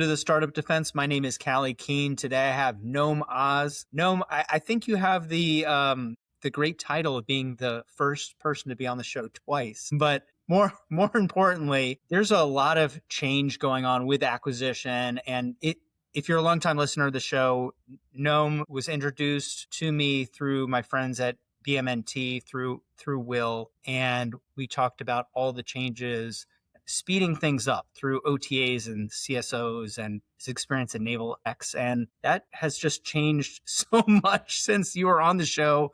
to the Startup Defense. My name is Callie Keene. Today I have Noam Oz. Noam, I think you have the great title of being the first person to be on the show twice. But more importantly, there's a lot of change going on with acquisition. And if you're a longtime listener of the show, Noam was introduced to me through my friends at BMNT, through Will, and we talked about all the changes, speeding things up through OTAs and CSOs and his experience at Naval X. And that has just changed so much since you were on the show.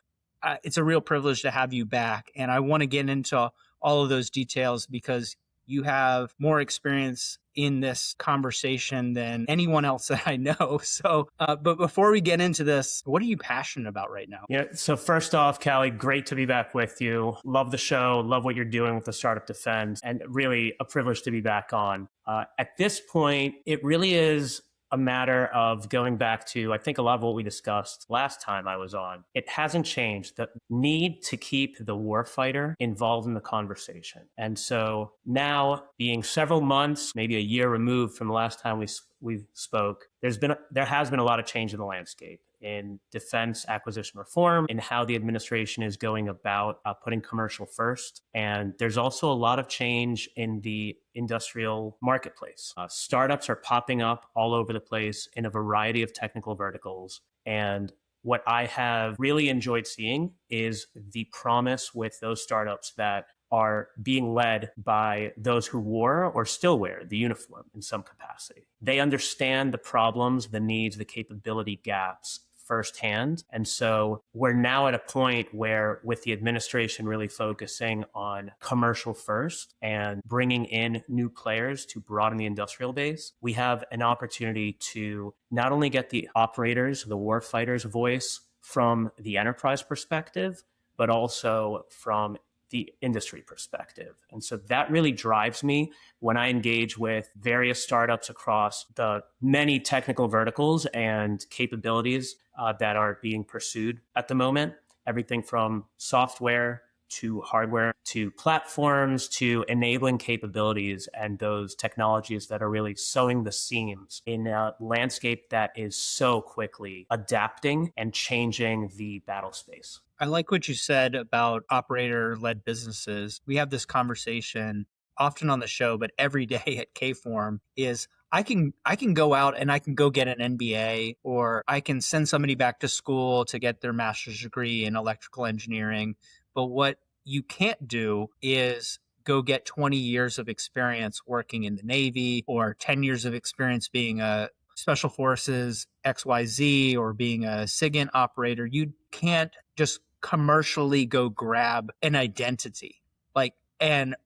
It's a real privilege to have you back. And I want to get into all of those details because you have more experience in this conversation than anyone else that I know. So, but before we get into this, what are you passionate about right now? Yeah. So first off, Callie, great to be back with you. Love the show. Love what you're doing with the Startup Defense, and really a privilege to be back on. At this point, it really is a matter of going back to, I think, a lot of what we discussed last time I was on. It hasn't changed. The need to keep the warfighter involved in the conversation. And so now, being several months, maybe a year removed from the last time we spoke, there has been a lot of change in the landscape in defense acquisition reform, in how the administration is going about putting commercial first. And there's also a lot of change in the industrial marketplace. Startups are popping up all over the place in a variety of technical verticals. And what I have really enjoyed seeing is the promise with those startups that are being led by those who wore or still wear the uniform in some capacity. They understand the problems, the needs, the capability gaps firsthand. And so we're now at a point where, with the administration really focusing on commercial first and bringing in new players to broaden the industrial base, we have an opportunity to not only get the operators, the warfighters' voice from the enterprise perspective, but also from the industry perspective. And so that really drives me when I engage with various startups across the many technical verticals and capabilities that are being pursued at the moment. Everything from software to hardware to platforms to enabling capabilities and those technologies that are really sowing the seams in a landscape that is so quickly adapting and changing the battle space. I like what you said about operator-led businesses. We have this conversation often on the show, but every day at K-Form is I can go out and I can go get an MBA, or I can send somebody back to school to get their master's degree in electrical engineering. But what you can't do is go get 20 years of experience working in the Navy, or 10 years of experience being a Special Forces XYZ, or being a SIGINT operator. You can't just commercially go grab an identity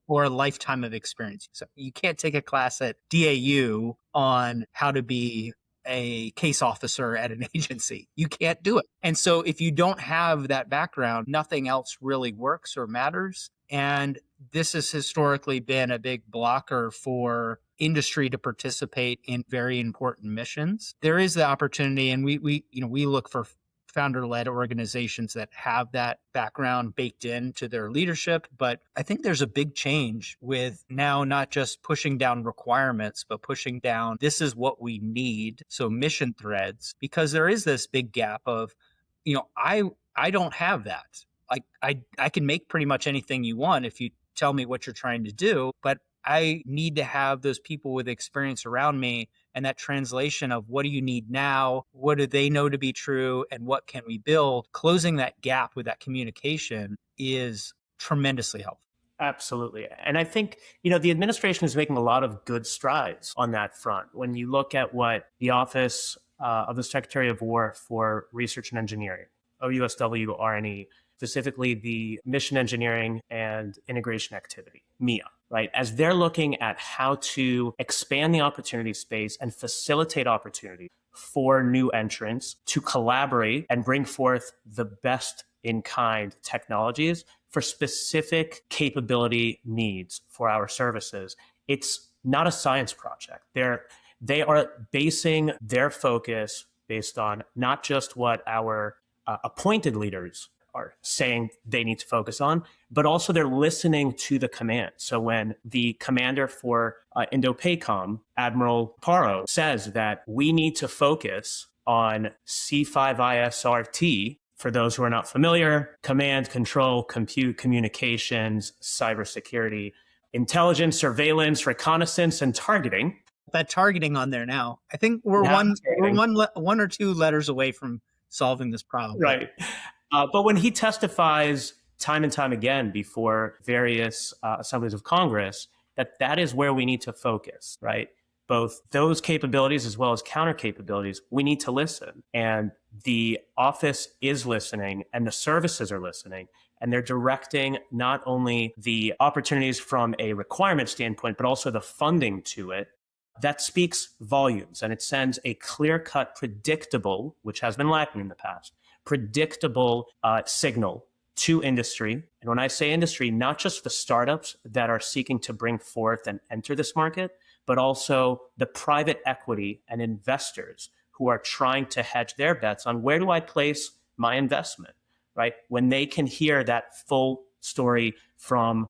or a lifetime of experience. So you can't take a class at DAU on how to be a case officer at an agency. You can't do it. And so if you don't have that background, nothing else really works or matters. And this has historically been a big blocker for industry to participate in very important missions. There is the opportunity, and we look for founder-led organizations that have that background baked into their leadership. But I think there's a big change with now not just pushing down requirements, but pushing down, this is what we need. So mission threads, because there is this big gap of, I don't have that. Like I can make pretty much anything you want if you tell me what you're trying to do, but I need to have those people with experience around me, and that translation of what do you need now, what do they know to be true, and what can we build. Closing that gap with that communication is tremendously helpful. Absolutely. And I think, the administration is making a lot of good strides on that front. When you look at what the Office of the Secretary of War for Research and Engineering, OUSW RNE, specifically the Mission Engineering and Integration Activity, MEIA, right? As they're looking at how to expand the opportunity space and facilitate opportunity for new entrants to collaborate and bring forth the best in kind technologies for specific capability needs for our services. It's not a science project. They are basing their focus based on not just what our appointed leaders are saying they need to focus on, but also they're listening to the command. So when the commander for Indo-PACOM, Admiral Paro, says that we need to focus on C5ISRT, for those who are not familiar, command, control, compute, communications, cybersecurity, intelligence, surveillance, reconnaissance, and targeting. That targeting on there now. I think we're one or two letters away from solving this problem. Right. But when he testifies time and time again before various assemblies of Congress, that is where we need to focus, right? Both those capabilities as well as counter capabilities, we need to listen. And the office is listening and the services are listening. And they're directing not only the opportunities from a requirement standpoint, but also the funding to it. That speaks volumes, and it sends a clear-cut, predictable, which has been lacking in the past, predictable signal to industry. And when I say industry, not just the startups that are seeking to bring forth and enter this market, but also the private equity and investors who are trying to hedge their bets on where do I place my investment, right? When they can hear that full story from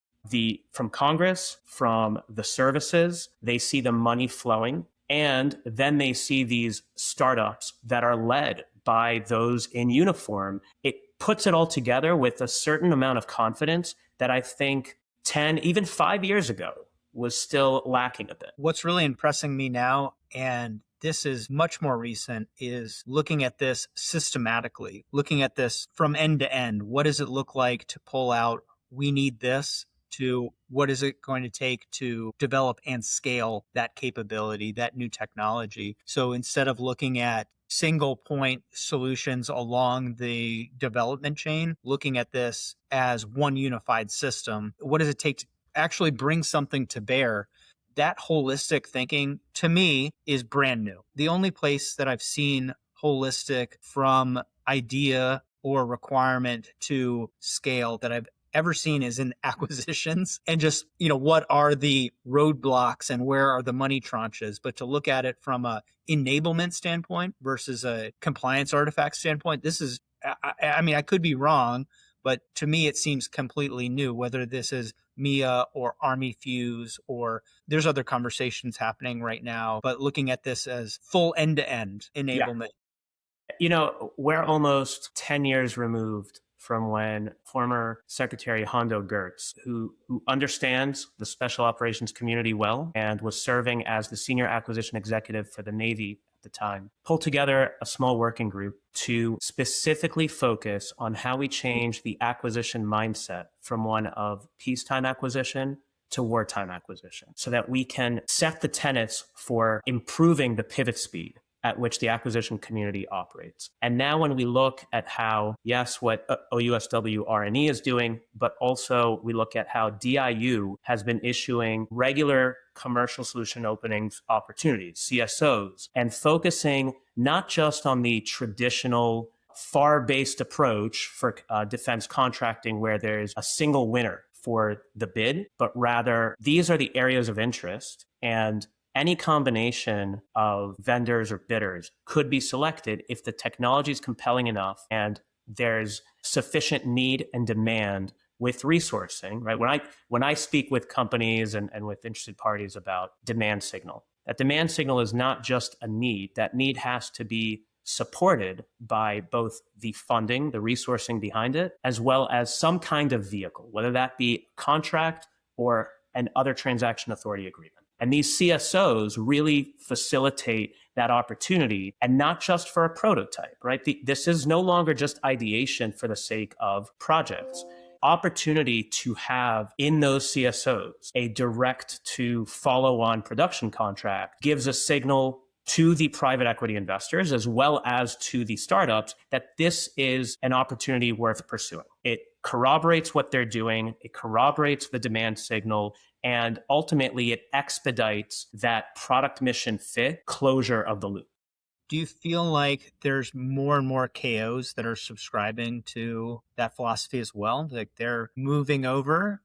Congress, from the services, they see the money flowing, and then they see these startups that are led by those in uniform. It puts it all together with a certain amount of confidence that I think 10, even 5 years ago was still lacking a bit. What's really impressing me now, and this is much more recent, is looking at this systematically, looking at this from end to end. What does it look like to pull out, we need this, to what is it going to take to develop and scale that capability, that new technology. So instead of looking at single point solutions along the development chain, looking at this as one unified system, what does it take to actually bring something to bear? That holistic thinking, to me, is brand new. The only place that I've seen holistic from idea or requirement to scale that I've ever seen is in acquisitions, and just, what are the roadblocks and where are the money tranches? But to look at it from a enablement standpoint versus a compliance artifact standpoint, this is, I could be wrong, but to me, it seems completely new, whether this is MEIA or Army Fuse, or there's other conversations happening right now, but looking at this as full end-to-end enablement. Yeah. We're almost 10 years removed from when former Secretary Hondo Gertz, who understands the special operations community well and was serving as the senior acquisition executive for the Navy at the time, pulled together a small working group to specifically focus on how we change the acquisition mindset from one of peacetime acquisition to wartime acquisition, so that we can set the tenets for improving the pivot speed at which the acquisition community operates. And now when we look at how, yes, what OUSW R&E is doing, but also we look at how DIU has been issuing regular commercial solution openings opportunities, CSOs, and focusing not just on the traditional FAR-based approach for defense contracting where there's a single winner for the bid, but rather these are the areas of interest, and any combination of vendors or bidders could be selected if the technology is compelling enough and there's sufficient need and demand with resourcing, right? When I speak with companies and with interested parties about demand signal, that demand signal is not just a need. That need has to be supported by both the funding, the resourcing behind it, as well as some kind of vehicle, whether that be contract or an other transaction authority agreement. And these CSOs really facilitate that opportunity, and not just for a prototype, right? This is no longer just ideation for the sake of projects. Opportunity to have in those CSOs a direct to follow-on production contract gives a signal to the private equity investors as well as to the startups that this is an opportunity worth pursuing. It corroborates what they're doing, it corroborates the demand signal, and ultimately it expedites that product mission fit closure of the loop. Do you feel like there's more and more KOs that are subscribing to that philosophy as well? Like they're moving over,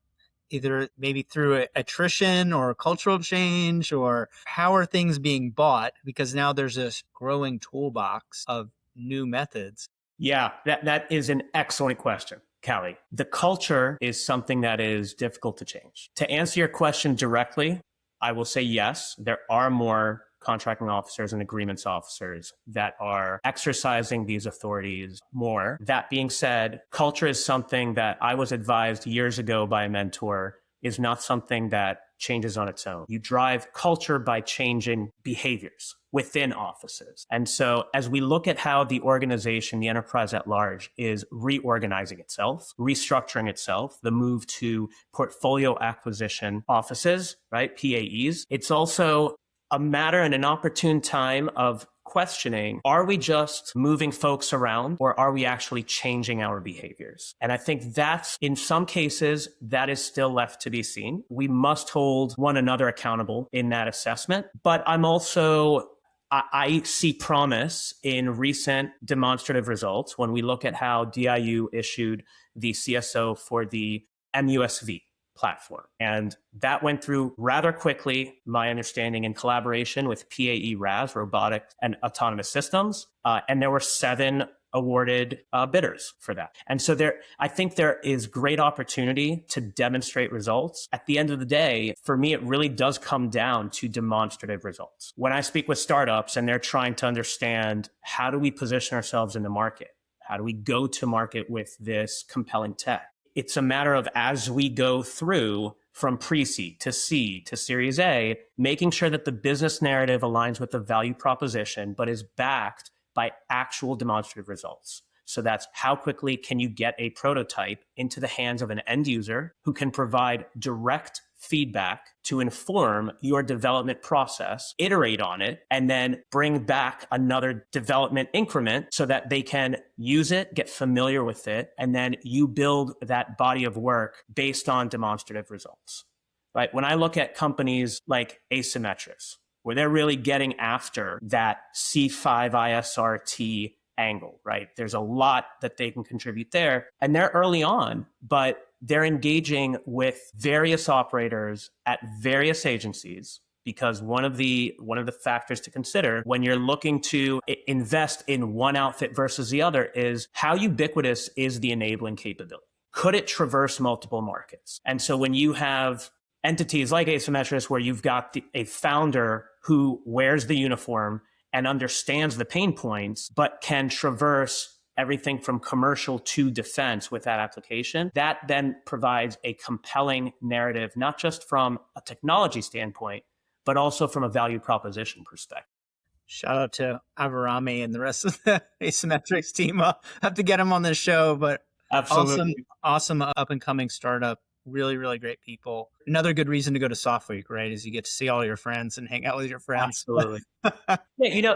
either maybe through attrition or cultural change, or how are things being bought? Because now there's this growing toolbox of new methods. Yeah, that is an excellent question, Callie. The culture is something that is difficult to change. To answer your question directly, I will say yes, there are more contracting officers and agreements officers that are exercising these authorities more. That being said, culture is something that I was advised years ago by a mentor is not something that changes on its own. You drive culture by changing behaviors within offices. And so as we look at how the organization, the enterprise at large, is reorganizing itself, restructuring itself, the move to portfolio acquisition offices, right, PAEs, it's also a matter and an opportune time of questioning, are we just moving folks around or are we actually changing our behaviors? And I think that's, in some cases, that is still left to be seen. We must hold one another accountable in that assessment. But I see promise in recent demonstrative results when we look at how DIU issued the CSO for the MUSV platform. And that went through rather quickly, my understanding, in collaboration with PAE RAS, Robotic and Autonomous Systems. And there were 7 awarded bidders for that. And so I think there is great opportunity to demonstrate results. At the end of the day, for me, it really does come down to demonstrative results. When I speak with startups and they're trying to understand, how do we position ourselves in the market? How do we go to market with this compelling tech? It's a matter of, as we go through from pre-seed to seed to Series A, making sure that the business narrative aligns with the value proposition, but is backed by actual demonstrative results. So that's, how quickly can you get a prototype into the hands of an end user who can provide direct feedback to inform your development process, iterate on it, and then bring back another development increment so that they can use it, get familiar with it, and then you build that body of work based on demonstrative results, right? When I look at companies like Asymmetrics, where they're really getting after that C5 ISRT angle, right? There's a lot that they can contribute there, and they're early on, but they're engaging with various operators at various agencies, because one of the factors to consider when you're looking to invest in one outfit versus the other is, how ubiquitous is the enabling capability? Could it traverse multiple markets? And so when you have entities like Asymmetrics, where you've got a founder who wears the uniform and understands the pain points, but can traverse everything from commercial to defense with that application, that then provides a compelling narrative, not just from a technology standpoint, but also from a value proposition perspective. Shout out to Avarami and the rest of the Asymmetrics team. I'll have to get him on the show, but Absolutely. awesome up and coming startup. Really, really great people. Another good reason to go to Soft Week, right, is you get to see all your friends and hang out with your friends. Absolutely. Yeah,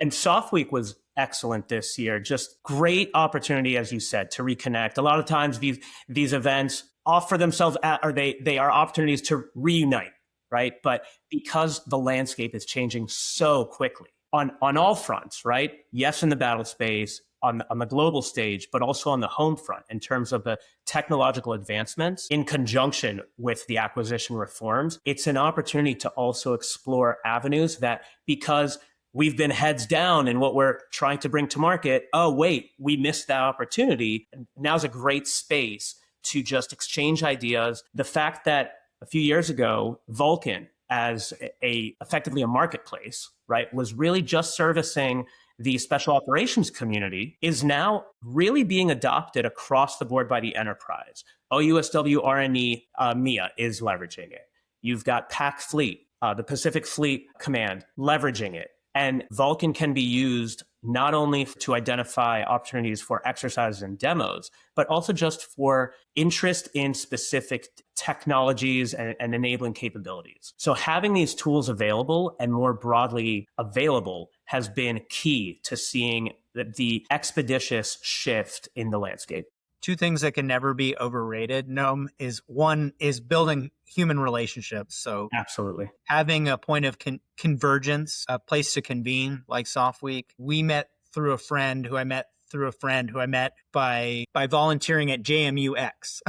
and Soft Week was excellent this year. Just great opportunity, as you said, to reconnect. A lot of times these events offer themselves they are opportunities to reunite, right? But because the landscape is changing so quickly on all fronts, right? Yes, in the battle space, on the global stage, but also on the home front in terms of the technological advancements in conjunction with the acquisition reforms. It's an opportunity to also explore avenues that, because we've been heads down in what we're trying to bring to market, oh, wait, we missed that opportunity. Now's a great space to just exchange ideas. The fact that a few years ago, Vulcan, as effectively a marketplace, right, was really just servicing the special operations community, is now really being adopted across the board by the enterprise. OUSW RNE MEIA is leveraging it. You've got PAC Fleet, the Pacific Fleet Command, leveraging it. And Vulcan can be used not only to identify opportunities for exercises and demos, but also just for interest in specific technologies and enabling capabilities. So having these tools available and more broadly available has been key to seeing the expeditious shift in the landscape. Two things that can never be overrated, Noam, is one is building human relationships. So absolutely, having a point of convergence, a place to convene like Soft Week. We met through a friend who I met through a friend who I met by volunteering at JMUX.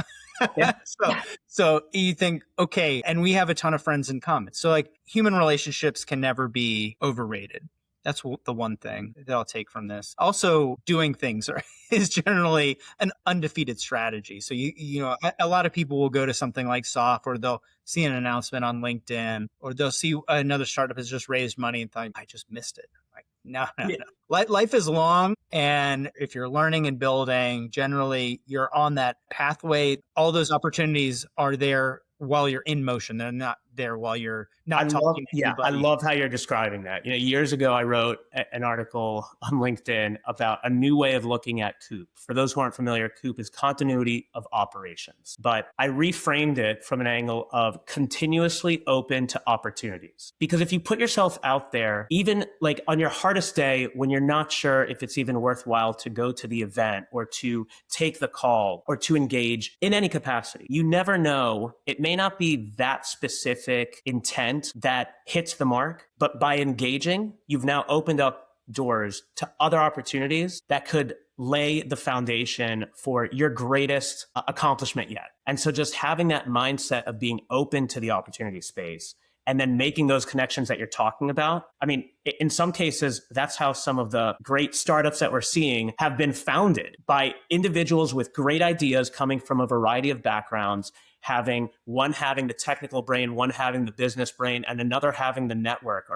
Yeah. So you think, okay, and we have a ton of friends in common. So like human relationships can never be overrated. That's the one thing that I'll take from this. Also, doing things is generally an undefeated strategy. So a lot of people will go to something like SOF, or they'll see an announcement on LinkedIn, or they'll see another startup has just raised money and think, I just missed it. Like, no, no, Yeah. no. Life is long. And if you're learning and building, generally you're on that pathway. All those opportunities are there while you're in motion. They're not there while you're not talking to I anybody. love how you're describing that. Years ago, I wrote an article on LinkedIn about a new way of looking at COOP. For those who aren't familiar, COOP is continuity of operations. But I reframed it from an angle of continuously open to opportunities. Because if you put yourself out there, even like on your hardest day, when you're not sure if it's even worthwhile to go to the event or to take the call or to engage in any capacity, you never know. It may not be that specific intent that hits the mark, but by engaging, you've now opened up doors to other opportunities that could lay the foundation for your greatest accomplishment yet. And so just having that mindset of being open to the opportunity space and then making those connections that you're talking about. I mean, in some cases, that's how some of the great startups that we're seeing have been founded, by individuals with great ideas coming from a variety of backgrounds, one having the technical brain, one having the business brain, and another having the network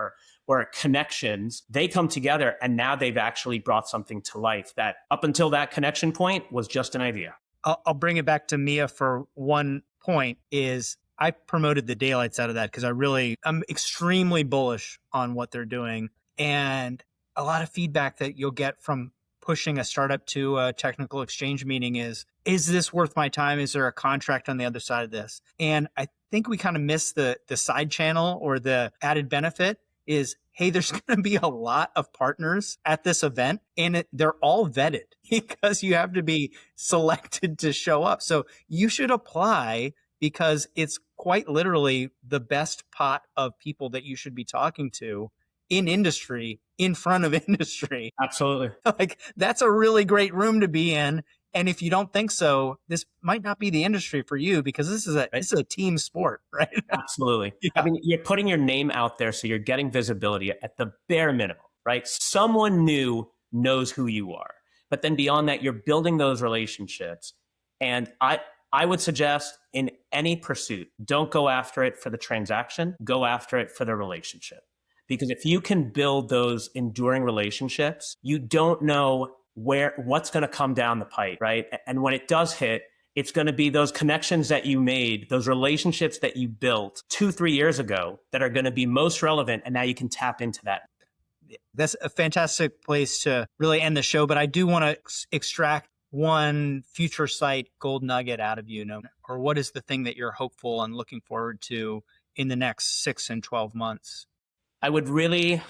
or connections. They come together, and now they've actually brought something to life that up until that connection point was just an idea. I'll bring it back to MEIA for one point. Is I promoted the daylights out of that because I'm extremely bullish on what they're doing. And a lot of feedback that you'll get from pushing a startup to a technical exchange meeting is this worth my time? Is there a contract on the other side of this? And I think we kind of miss the side channel, or the added benefit is, hey, there's going to be a lot of partners at this event, and they're all vetted because you have to be selected to show up. So you should apply, because it's quite literally the best pot of people that you should be talking to in industry, in front of industry. Absolutely. Like, that's a really great room to be in. And if you don't think so, this might not be the industry for you, because this is a team sport, right? Absolutely. Yeah. I mean, you're putting your name out there, so you're getting visibility at the bare minimum, right? Someone new knows who you are. But then beyond that, you're building those relationships. And I would suggest, in any pursuit, don't go after it for the transaction, go after it for the relationship. Because if you can build those enduring relationships, you don't know what's going to come down the pipe, right? And when it does hit, it's going to be those connections that you made, those relationships that you built 2-3 years ago, that are going to be most relevant. And now you can tap into that. That's a fantastic place to really end the show. But I do want to extract one future sight gold nugget out of you, or what is the thing that you're hopeful and looking forward to in the next 6 and 12 months? I would really,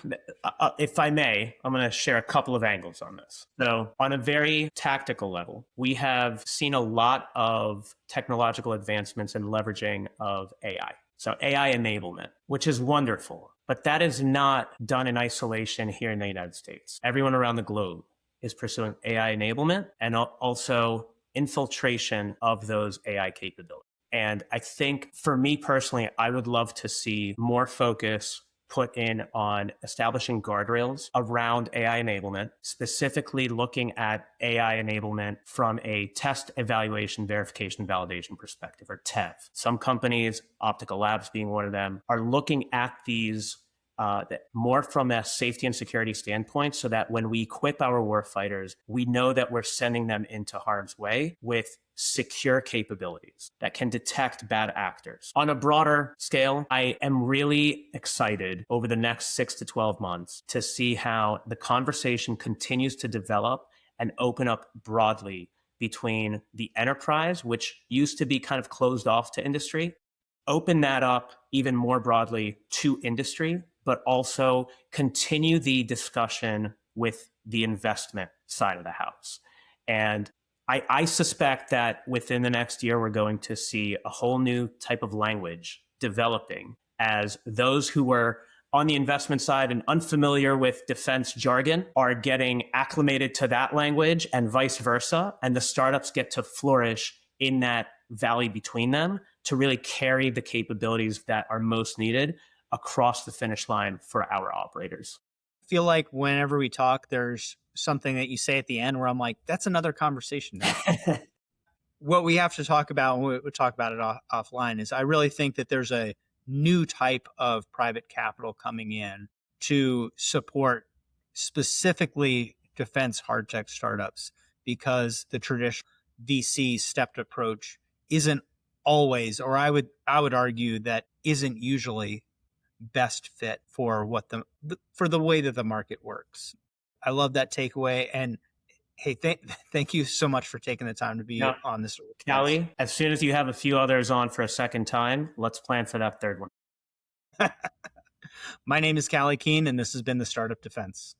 if I may, I'm going to share a couple of angles on this. So on a very tactical level, we have seen a lot of technological advancements and leveraging of AI. So AI enablement, which is wonderful, but that is not done in isolation here in the United States. Everyone around the globe is pursuing AI enablement and also infiltration of those AI capabilities. And I think for me personally, I would love to see more focus put in on establishing guardrails around AI enablement, specifically looking at AI enablement from a test, evaluation, verification, validation perspective, or TEV. Some companies, Optical Labs being one of them, are looking at these more from a safety and security standpoint, so that when we equip our warfighters, we know that we're sending them into harm's way with secure capabilities that can detect bad actors. On a broader scale, I am really excited over the next 6 to 12 months to see how the conversation continues to develop and open up broadly between the enterprise, which used to be kind of closed off to industry, open that up even more broadly to industry, but also continue the discussion with the investment side of the house. And I suspect that within the next year, we're going to see a whole new type of language developing, as those who were on the investment side and unfamiliar with defense jargon are getting acclimated to that language, and vice versa. And the startups get to flourish in that valley between them to really carry the capabilities that are most needed across the finish line for our operators. feel like whenever we talk, there's something that you say at the end where I'm like, that's another conversation now. What we have to talk about, and we'll talk about it offline, is I really think that there's a new type of private capital coming in to support specifically defense hard tech startups, because the traditional VC stepped approach isn't always, or I would argue that isn't usually best fit for what for the way that the market works. I love that takeaway. And hey, thank you so much for taking the time to be on this. Callie, as soon as you have a few others on for a second time, let's plan for that third one. My name is Callie Keene, and this has been the Startup Defense.